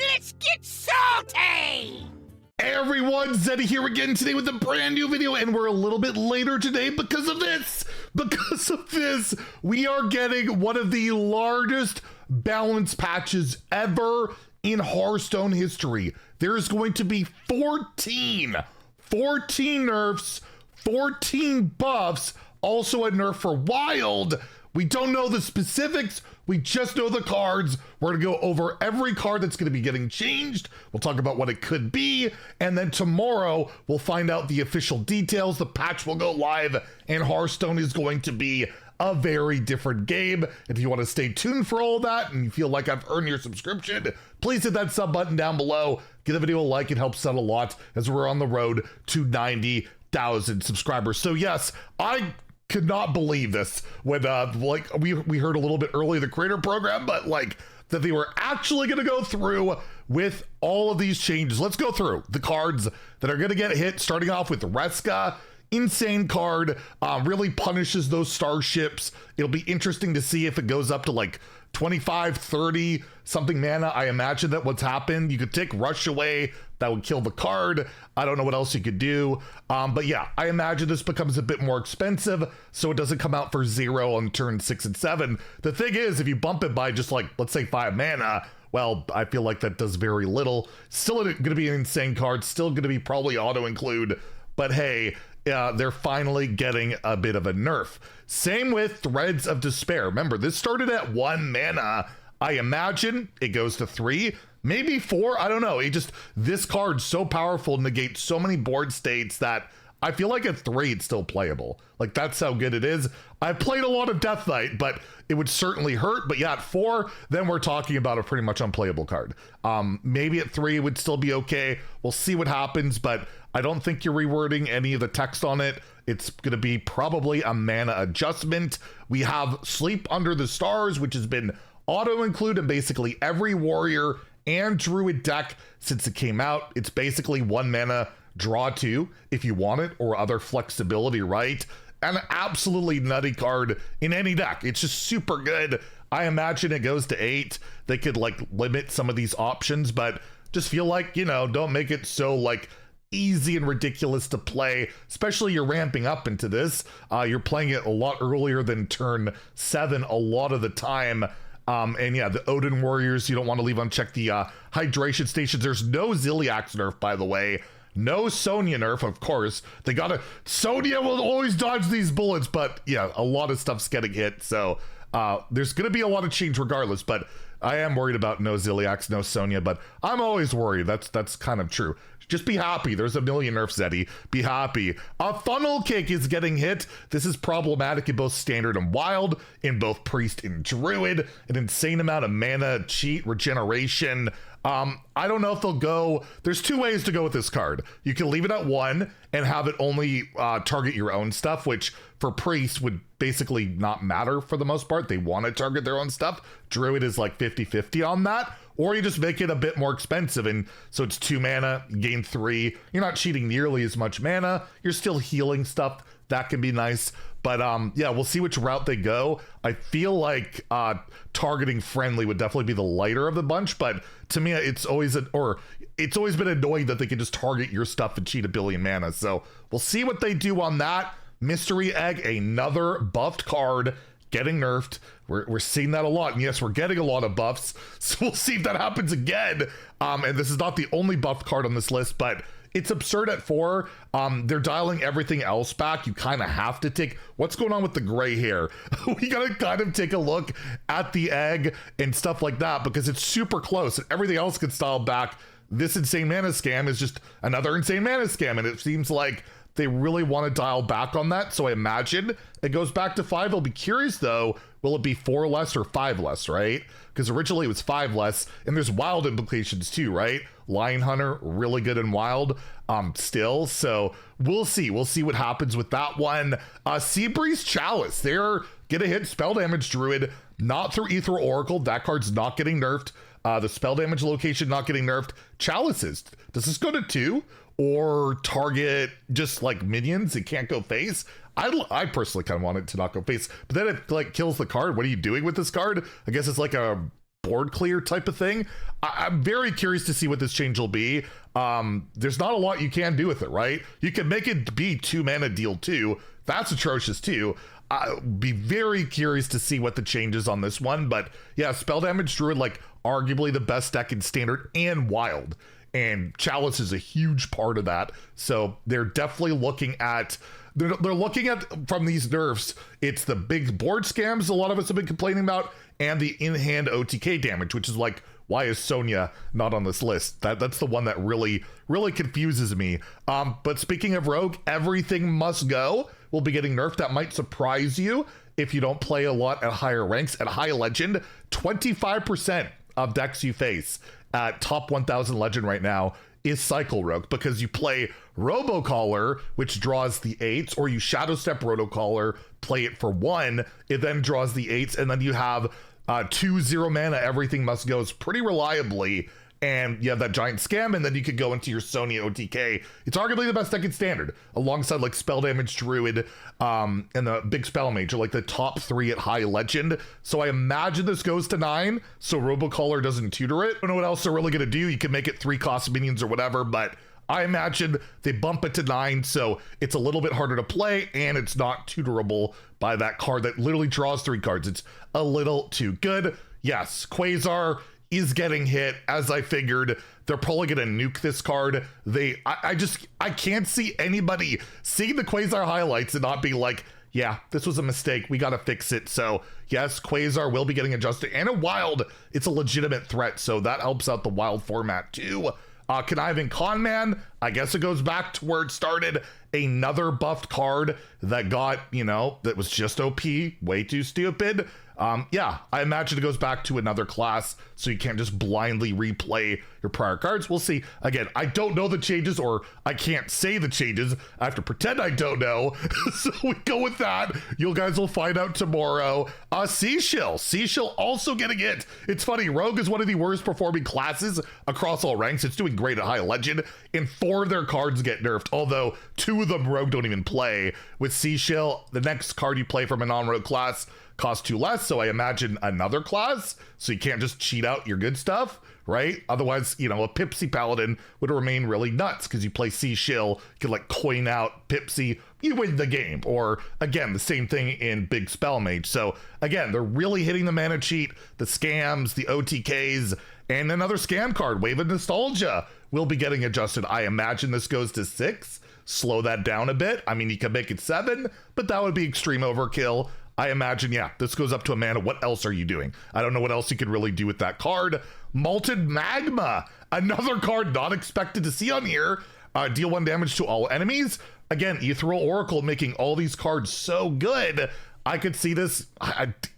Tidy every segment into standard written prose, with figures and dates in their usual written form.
Let's get salty! Hey everyone, Zeddy here again today with a brand new video, and we're a little bit later today because of this. We are getting one of the largest balance patches ever in Hearthstone history. There's going to be 14 nerfs, 14 buffs, also a nerf for wild. We don't know the specifics, we just know the cards. We're gonna go over every card that's gonna be getting changed. We'll talk about what it could be, and then tomorrow we'll find out the official details. The patch will go live, and Hearthstone is going to be a very different game. If you want to stay tuned for all that and you feel like I've earned your subscription, please hit that sub button down below. Give the video a like, it helps out a lot as we're on the road to 90,000 subscribers. So yes, I could not believe this when we heard a little bit early in the creator program, but like that they were actually going to go through with all of these changes. Let's go through the cards that are going to get hit, starting off with Reska. Insane card, really punishes those starships. It'll be interesting to see if it goes up to like 25, 30 something mana. I imagine that what's happened, you could take Rush away, that would kill the card. I don't know what else you could do. But yeah, I imagine this becomes a bit more expensive, so it doesn't come out for 0 on turn 6 and 7. The thing is, if you bump it by just like, let's say 5 mana, well, I feel like that does very little. Still gonna be an insane card, still gonna be probably auto-include, but hey, they're finally getting a bit of a nerf. Same with Threads of Despair. Remember, this started at 1 mana. I imagine it goes to 3, maybe 4. I don't know. This card's so powerful, negates so many board states that I feel like at 3 it's still playable. Like, that's how good it is. I've played a lot of Death Knight, but it would certainly hurt. But yeah, at 4, then we're talking about a pretty much unplayable card. Maybe at 3 it would still be okay. We'll see what happens, but I don't think you're rewording any of the text on it. It's going to be probably a mana adjustment. We have Sleep Under the Stars, which has been auto-include in basically every warrior and druid deck since it came out. It's basically 1 mana, draw 2 if you want it, or other flexibility, right? An absolutely nutty card in any deck. It's just super good. I imagine it goes to 8. They could like limit some of these options, but just feel like, you know, don't make it so like easy and ridiculous to play, especially you're ramping up into this. You're playing it a lot earlier than turn 7 a lot of the time. And yeah, the Odin Warriors, you don't want to leave unchecked the hydration stations. There's no Ziliax nerf, by the way. No Sonya nerf, of course. Sonya will always dodge these bullets, but yeah, a lot of stuff's getting hit. So there's going to be a lot of change regardless, but I am worried about no Ziliax, no Sonya, but I'm always worried. That's kind of true. Just be happy. There's a million nerfs, Zeddy. Be happy. A Funnel Cake is getting hit. This is problematic in both standard and wild, in both priest and druid. An insane amount of mana, cheat, regeneration. I don't know if they'll go. There's 2 ways to go with this card. You can leave it at 1 and have it only target your own stuff, which for priest would basically not matter for the most part. They want to target their own stuff. Druid is like 50-50 on that. Or you just make it a bit more expensive, and so it's 2 mana, you gain 3. You're not cheating nearly as much mana. You're still healing stuff. That can be nice. But yeah, we'll see which route they go. I feel like targeting friendly would definitely be the lighter of the bunch, but to me, it's always been annoying that they can just target your stuff and cheat 1 billion mana. So we'll see what they do on that. Mystery Egg, another buffed card, getting nerfed. We're seeing that a lot, and yes, we're getting a lot of buffs, so we'll see if that happens again. And this is not the only buffed card on this list, but it's absurd at 4. They're dialing everything else back. You kind of have to take what's going on with the gray hair. We gotta kind of take a look at the egg and stuff like that, because it's super close and everything else gets dialed back. This insane mana scam is just another insane mana scam, and it seems like they really want to dial back on that, so I imagine it goes back to 5. I'll be curious though, will it be 4 less or 5 less, right? Because originally it was 5 less, and there's wild implications too, right? Lion Hunter, really good in wild still, so we'll see what happens with that one. Seabreeze Chalice, they're gonna hit spell damage druid, not through Ether Oracle. That card's not getting nerfed. The spell damage location not getting nerfed. Chalices, does this go to 2? Or target just like minions? It can't go face. I personally kind of want it to not go face, but then it like kills the card. What are you doing with this card? I guess it's like a board clear type of thing. I'm very curious to see what this change will be. There's not a lot you can do with it, right? You can make it be 2 mana deal 2. That's atrocious too. I'll be very curious to see what the changes on this one. But yeah, spell damage druid, like arguably the best deck in standard and wild. And Chalice is a huge part of that. So they're definitely looking at, they're looking at from these nerfs, it's the big board scams a lot of us have been complaining about, and the in-hand OTK damage, which is like, why is Sonya not on this list? That's the one that really confuses me. But speaking of Rogue, everything must go will be getting nerfed. That might surprise you if you don't play a lot at higher ranks. At high legend, 25% of decks you face at top 1000 legend right now is Cycle Rogue, because you play Robocaller, which draws the 8s, or you Shadow Step Robocaller, play it for 1, it then draws the 8s, and then you have 2 0 mana, everything must goes pretty reliably, and you have that giant scam, and then you could go into your Sonya OTK. It's arguably the best deck in standard, alongside like Spell Damage Druid and the Big Spell Mage are like the top 3 at high legend. So I imagine this goes to 9, so Robocaller doesn't tutor it. I don't know what else they're really gonna do. You can make it 3 cost minions or whatever, but I imagine they bump it to 9, so it's a little bit harder to play, and it's not tutorable by that card that literally draws 3 cards. It's a little too good. Yes, Quasar is getting hit, as I figured. They're probably gonna nuke this card. I can't see anybody seeing the Quasar highlights and not be like, yeah, this was a mistake, we gotta fix it. So yes, Quasar will be getting adjusted, and a wild, it's a legitimate threat, so that helps out the wild format too. Conniving Conman, I guess it goes back to where it started. Another buffed card that got, that was just OP, way too stupid. Yeah, I imagine it goes back to another class, so you can't just blindly replay your prior cards. We'll see. Again, I don't know the changes, or I can't say the changes. I have to pretend I don't know. So we go with that. You guys will find out tomorrow. Seashell also getting it. It's funny, Rogue is one of the worst performing classes across all ranks. It's doing great at high legend, and 4 of their cards get nerfed, although 2 of them Rogue don't even play. With Seashell, the next card you play from a non-Rogue class costs 2 less, so I imagine another class, so you can't just cheat out your good stuff, right? Otherwise, a Pipsy Paladin would remain really nuts, because you play Seashell, you can like coin out Pipsy, you win the game. Or again, the same thing in Big Spell Mage. So again, they're really hitting the mana cheat, the scams, the OTKs, and another scam card, Wave of Nostalgia, will be getting adjusted. I imagine this goes to 6, slow that down a bit. I mean, you can make it 7, but that would be extreme overkill. I imagine, yeah, this goes up to a mana. What else are you doing? I don't know what else you could really do with that card. Molten Magma, another card not expected to see on here. Deal 1 damage to all enemies. Again, Ethereal Oracle making all these cards so good. I could see this,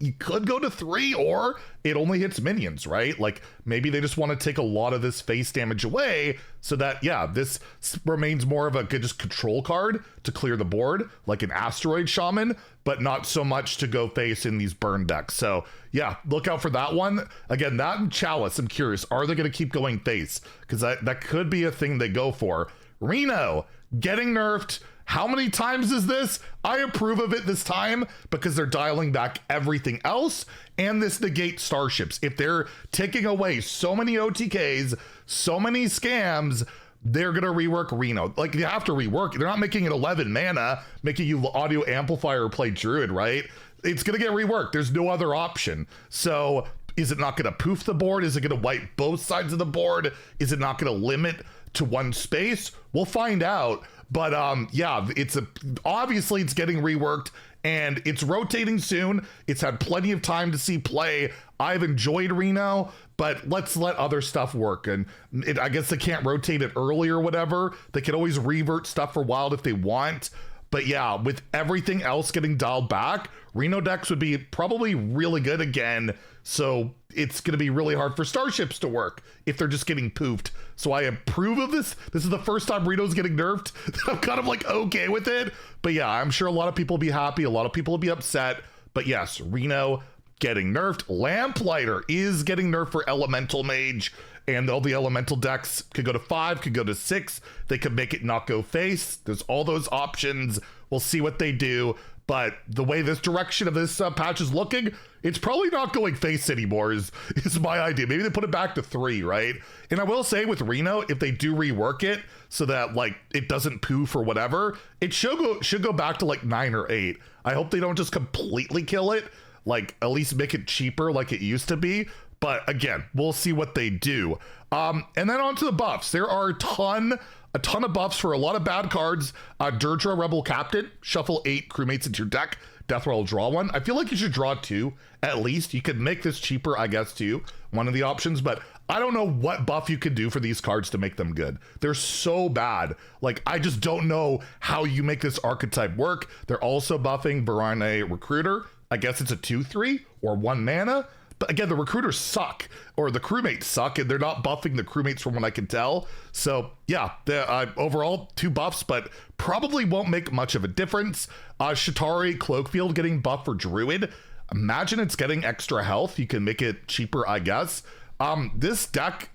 you could go to 3, or it only hits minions, right? Like, maybe they just want to take a lot of this face damage away, so that, yeah, this remains more of a good just control card to clear the board, like an Asteroid Shaman, but not so much to go face in these burn decks. So yeah, look out for that one. Again, that and Chalice, I'm curious, are they going to keep going face? Because that could be a thing they go for. Reno getting nerfed. How many times is this? I approve of it this time, because they're dialing back everything else, and this negates Starships. If they're taking away so many OTKs, so many scams, they're gonna rework Reno. Like, they have to rework. They're not making it 11 mana, making you audio amplifier or play Druid, right? It's gonna get reworked. There's no other option. So is it not gonna poof the board? Is it gonna wipe both sides of the board? Is it not gonna limit to one space? We'll find out. But yeah, obviously it's getting reworked, and it's rotating soon. It's had plenty of time to see play. I've enjoyed Reno, but let's let other stuff work. And I guess they can't rotate it early or whatever. They can always revert stuff for wild if they want. But yeah, with everything else getting dialed back, Reno decks would be probably really good again. So it's going to be really hard for Starships to work if they're just getting poofed. So I approve of this. This is the first time Reno's getting nerfed. I'm kind of like okay with it. But yeah, I'm sure a lot of people will be happy. A lot of people will be upset. But yes, Reno getting nerfed. Lamplighter is getting nerfed for Elemental Mage. And all the elemental decks could go to 5, could go to 6. They could make it not go face. There's all those options. We'll see what they do. But the way this direction of this patch is looking, it's probably not going face anymore is my idea. Maybe they put it back to 3, right? And I will say with Reno, if they do rework it so that like it doesn't poo for whatever, it should go back to like 9 or 8. I hope they don't just completely kill it, like at least make it cheaper like it used to be. But again, we'll see what they do. And then on to the buffs. There are a ton of buffs for a lot of bad cards. Deirdre, Rebel Captain, shuffle 8 crewmates into your deck. Death Roll, draw 1. I feel like you should draw 2 at least. You could make this cheaper, I guess, too. One of the options, but I don't know what buff you could do for these cards to make them good. They're so bad. Like, I just don't know how you make this archetype work. They're also buffing Barane Recruiter. I guess it's a 2/3 or 1 mana. But again, the recruiters suck, or the crewmates suck, and they're not buffing the crewmates from what I can tell. So yeah, overall 2 buffs, but probably won't make much of a difference. Shatari Cloakfield getting buffed for Druid. Imagine it's getting extra health. You can make it cheaper, I guess. This deck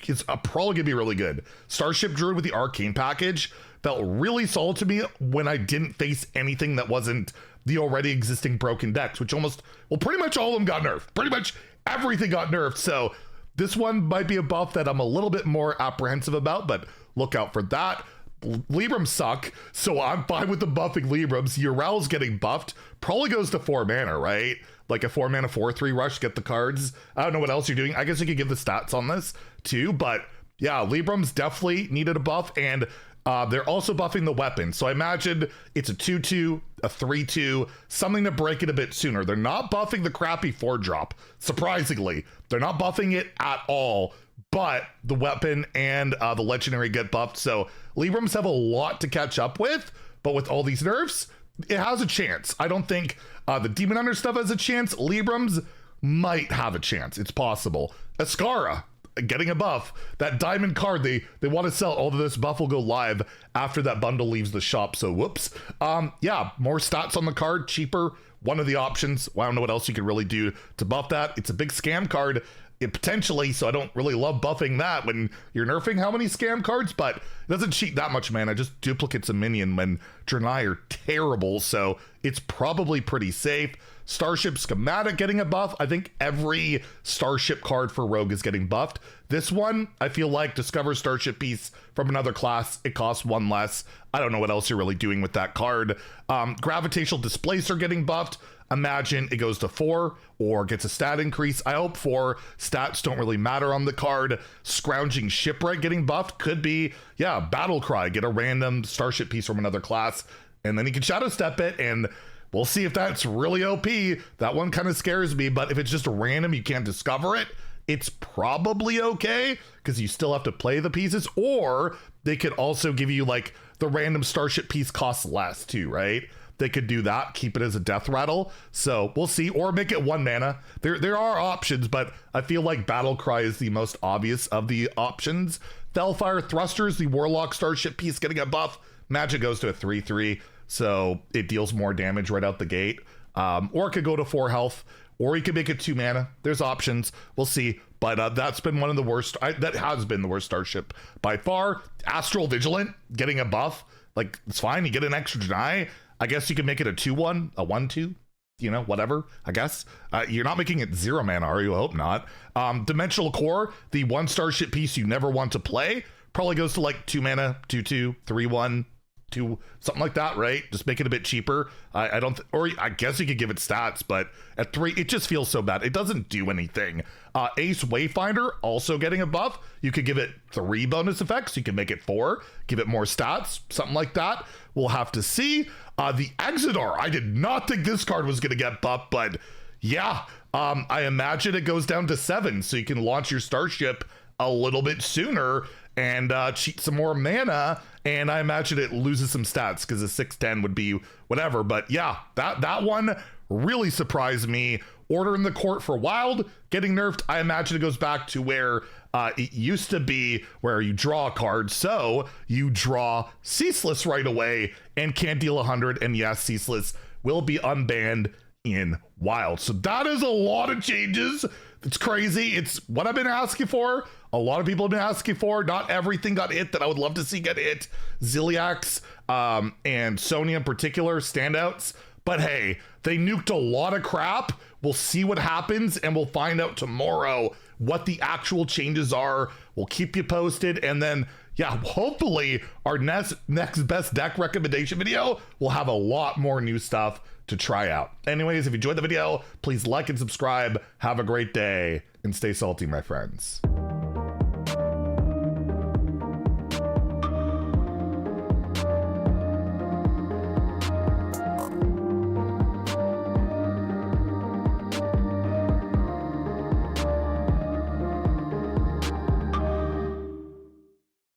is probably gonna be really good. Starship Druid with the Arcane package felt really solid to me when I didn't face anything that wasn't the already existing broken decks, which pretty much all of them got nerfed. Pretty much everything got nerfed. So this one might be a buff that I'm a little bit more apprehensive about, but look out for that. Librams suck, so I'm fine with the buffing Librams. Urel's getting buffed. Probably goes to 4 mana, right? Like a 4 mana 4/3 rush, get the cards. I don't know what else you're doing. I guess you could give the stats on this too, but yeah, Librams definitely needed a buff, and they're also buffing the weapon. So I imagine it's a 2/2, a 3/2, something to break it a bit sooner. They're not buffing the crappy 4-drop. Surprisingly, they're not buffing it at all, but the weapon and the legendary get buffed. So Librams have a lot to catch up with, but with all these nerfs, it has a chance. I don't think the Demon Hunter stuff has a chance. Librams might have a chance. It's possible. Ascara getting a buff. That diamond card they want to sell, although this buff will go live after that bundle leaves the shop, so whoops. Yeah, more stats on the card, cheaper, one of the options. Well, I don't know what else you could really do to buff that. It's a big scam card, potentially, so I don't really love buffing that when you're nerfing how many scam cards, but it doesn't cheat that much mana, just duplicates a minion when Draenei are terrible, so it's probably pretty safe. Starship Schematic getting a buff. I think every Starship card for Rogue is getting buffed. This one, I feel like discover Starship piece from another class. It costs 1 less. I don't know what else you're really doing with that card. Gravitational Displacer getting buffed. Imagine it goes to 4 or gets a stat increase. I hope 4 stats don't really matter on the card. Scrounging Shipwreck getting buffed. Could be, yeah, Battle Cry. Get a random Starship piece from another class. And then you can Shadow Step it, and we'll see if that's really OP. That one kind of scares me, but if it's just random, you can't discover it, it's probably okay, because you still have to play the pieces. Or they could also give you like the random Starship piece costs less too, right? They could do that, keep it as a death rattle. So we'll see, or make it 1 mana. There are options, but I feel like Battle Cry is the most obvious of the options. Fellfire Thrusters, the Warlock Starship piece getting a buff. Magic goes to a 3/3. So it deals more damage right out the gate. Or it could go to 4 health, or you could make it 2 mana. There's options. We'll see. But that's been one of the worst. That has been the worst Starship by far. Astral Vigilant getting a buff. Like, it's fine. You get an extra die. I guess you can make it a 2/1, a 1/2. You know, whatever, I guess. You're not making it 0 mana, are you? I hope not. Dimensional Core, the 1 Starship piece you never want to play, probably goes to like 2 mana, 2/2, 3/1. 2, something like that, right? Just make it a bit cheaper. I don't, or I guess you could give it stats, but at 3, it just feels so bad. It doesn't do anything. Ace Wayfinder also getting a buff. You could give it 3 bonus effects. You can make it 4, give it more stats, something like that. We'll have to see. The Exodar, I did not think this card was going to get buffed, but yeah, I imagine it goes down to 7, so you can launch your Starship a little bit sooner and cheat some more mana, and I imagine it loses some stats because a 6/10 would be whatever. But yeah, that one really surprised me. Order in the Court for Wild getting nerfed. I imagine it goes back to where it used to be, where you draw a card, so you draw Ceaseless right away and can't deal 100, and yes, Ceaseless will be unbanned in Wild. So that is a lot of changes. It's crazy. It's what I've been asking for a lot of people have been asking for. Not everything got hit that I would love to see get hit. Ziliax and Sony in particular, standouts. But hey, they nuked a lot of crap. We'll see what happens, and we'll find out tomorrow what the actual changes are. We'll keep you posted, and then, yeah, hopefully our next best deck recommendation video will have a lot more new stuff to try out. Anyways, if you enjoyed the video, please like and subscribe. Have a great day, and stay salty, my friends.